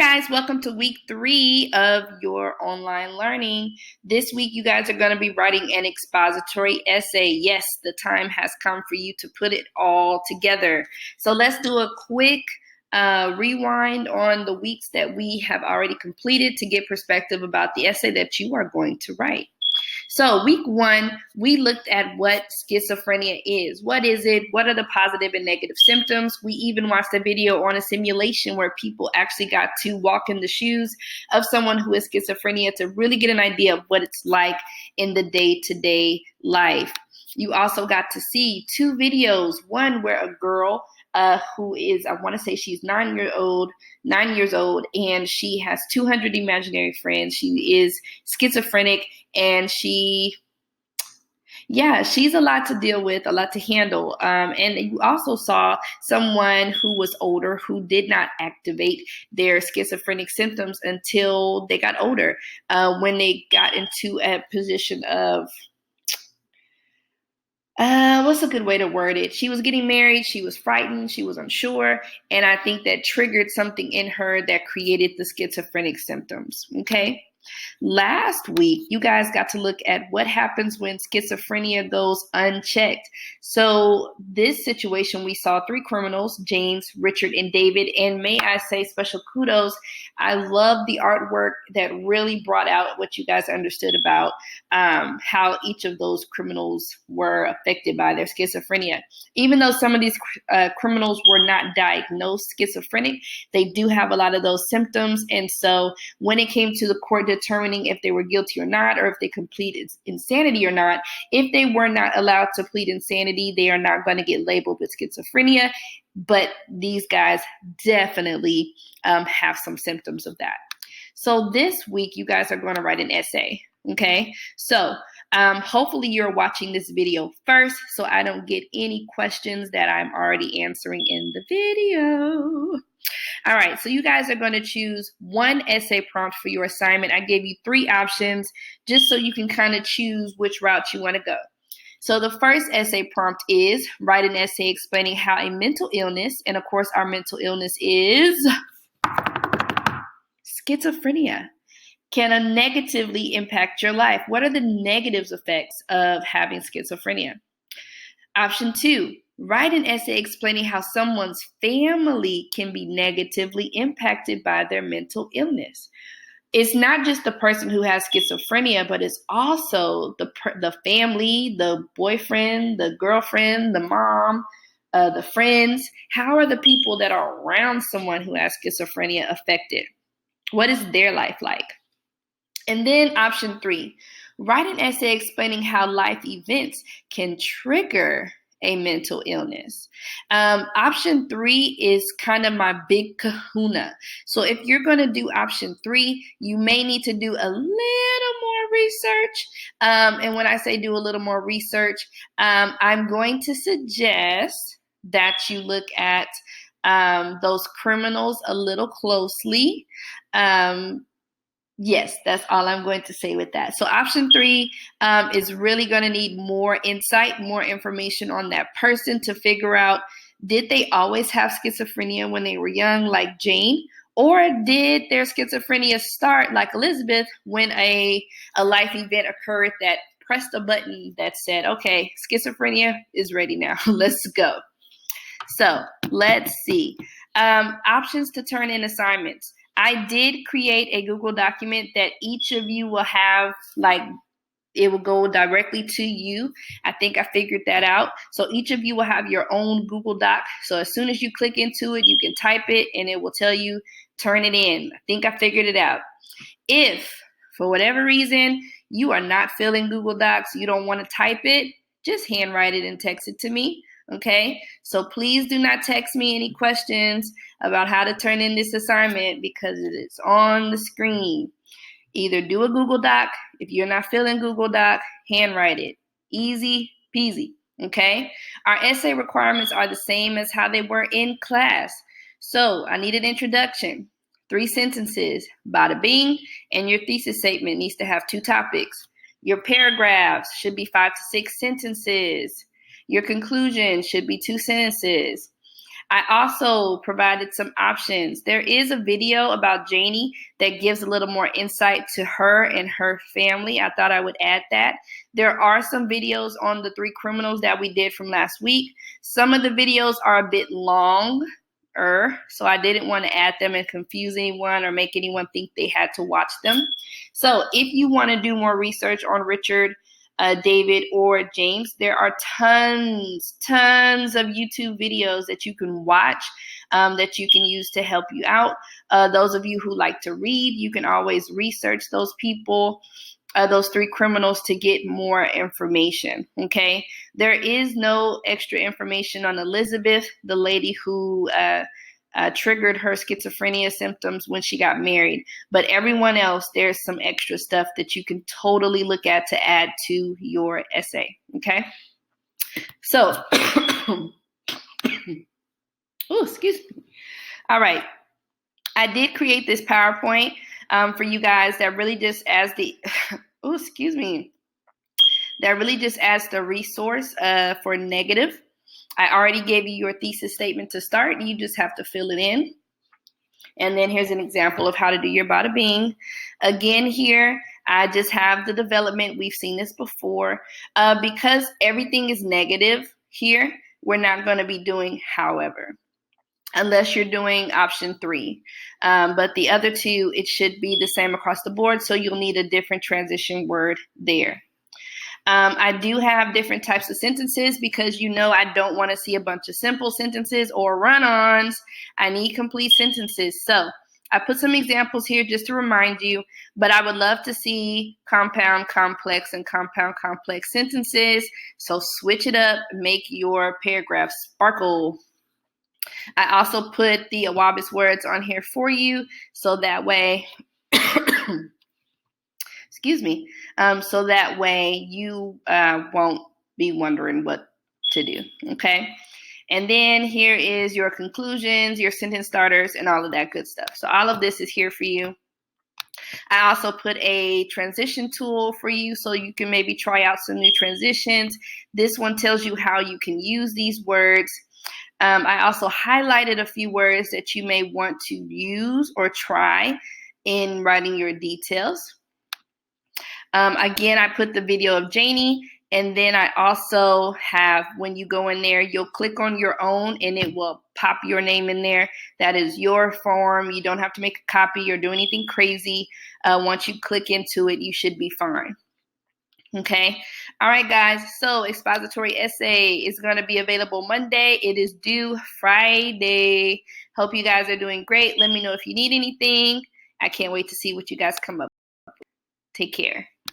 guys, welcome to week 3 of your online learning. This week you guys are going to be writing an expository essay. Yes, the time has come for you to put it all together. So let's do a quick rewind on the weeks that we have already completed to get perspective about the essay that you are going to write. So week 1, we looked at what schizophrenia is. What is it? What are the positive and negative symptoms? We even watched a video on a simulation where people actually got to walk in the shoes of someone who is schizophrenia to really get an idea of what it's like in the day-to-day life. You also got to see 2 videos, one where a girl who is, I want to say she's 9 years old, and she has 200 imaginary friends. She is schizophrenic, and she's a lot to deal with, a lot to handle. And you also saw someone who was older who did not activate their schizophrenic symptoms until they got older, when they got into a position of, what's a good way to word it? She was getting married, she was frightened, she was unsure, and I think that triggered something in her that created the schizophrenic symptoms, okay? Last week, you guys got to look at what happens when schizophrenia goes unchecked. So this situation, we saw 3 criminals, James, Richard, and David. And may I say special kudos. I love the artwork that really brought out what you guys understood about how each of those criminals were affected by their schizophrenia. Even though some of these criminals were not diagnosed schizophrenic, they do have a lot of those symptoms. And so when it came to the court determining if they were guilty or not, or if they completed insanity or not, if they were not allowed to plead insanity, they are not going to get labeled with schizophrenia. But these guys definitely have some symptoms of that. So this week, you guys are going to write an essay. Okay, so hopefully you're watching this video first so I don't get any questions that I'm already answering in the video. All right, so you guys are going to choose one essay prompt for your assignment. I gave you 3 options just so you can kind of choose which route you want to go. So the first essay prompt is write an essay explaining how a mental illness, and of course our mental illness is schizophrenia, can negatively impact your life. What are the negative effects of having schizophrenia? Option 2, write an essay explaining how someone's family can be negatively impacted by their mental illness. It's not just the person who has schizophrenia, but it's also the family, the boyfriend, the girlfriend, the mom, the friends. How are the people that are around someone who has schizophrenia affected? What is their life like? And then option 3, write an essay explaining how life events can trigger a mental illness. Option 3 is kind of my big kahuna. So if you're going to do option 3, you may need to do a little more research. And when I say do a little more research, I'm going to suggest that you look at those criminals a little closely. Yes, that's all I'm going to say with that. So option 3 is really going to need more insight, more information on that person to figure out, did they always have schizophrenia when they were young, like Jane? Or did their schizophrenia start, like Elizabeth, when a life event occurred that pressed a button that said, okay, schizophrenia is ready now. Let's go. So let's see. Options to turn in assignments. I did create a Google document that each of you will have, like, it will go directly to you. I think I figured that out. So each of you will have your own Google Doc. So as soon as you click into it, you can type it and it will tell you, turn it in. I think I figured it out. If, for whatever reason, you are not filling Google Docs, you don't want to type it, just handwrite it and text it to me. Okay, so please do not text me any questions about how to turn in this assignment because it's on the screen. Either do a Google Doc. If you're not filling Google Doc, handwrite it. Easy peasy. Okay, our essay requirements are the same as how they were in class. So I need an introduction, 3 sentences, bada bing, and your thesis statement needs to have 2 topics. Your paragraphs should be 5 to 6 sentences. Your conclusion should be 2 sentences. I also provided some options. There is a video about Janie that gives a little more insight to her and her family. I thought I would add that. There are some videos on the 3 criminals that we did from last week. Some of the videos are a bit long, so I didn't want to add them and confuse anyone or make anyone think they had to watch them. So if you want to do more research on Richard, David, or James, there are tons of YouTube videos that you can watch that you can use to help you out. Those of you who like to read, you can always research those people, those 3 criminals, to get more information, okay? There is no extra information on Elizabeth, the lady who triggered her schizophrenia symptoms when she got married. But everyone else, there's some extra stuff that you can totally look at to add to your essay, okay? So, oh, excuse me. All right. I did create this PowerPoint for you guys that really just as the, oh, excuse me, that really just as the resource for negative. I already gave you your thesis statement to start. You just have to fill it in. And then here's an example of how to do your bada bing. Again, here, I just have the development. We've seen this before. Because everything is negative here, we're not going to be doing however, unless you're doing option 3. But the other 2, it should be the same across the board, so you'll need a different transition word there. I do have different types of sentences because I don't want to see a bunch of simple sentences or run-ons. I need complete sentences. So I put some examples here just to remind you, but I would love to see compound, complex, and compound, complex sentences. So switch it up, make your paragraph sparkle. I also put the Awabis words on here for you so that way excuse me, so that way you won't be wondering what to do, okay? And then here is your conclusions, your sentence starters, and all of that good stuff. So all of this is here for you. I also put a transition tool for you so you can maybe try out some new transitions. This one tells you how you can use these words. I also highlighted a few words that you may want to use or try in writing your details. Again, I put the video of Janie, and then I also have, when you go in there, you'll click on your own and it will pop your name in there. That is your form. You don't have to make a copy or do anything crazy. Once you click into it, you should be fine. Okay. All right, guys. So expository essay is going to be available Monday. It is due Friday. Hope you guys are doing great. Let me know if you need anything. I can't wait to see what you guys come up with. Take care.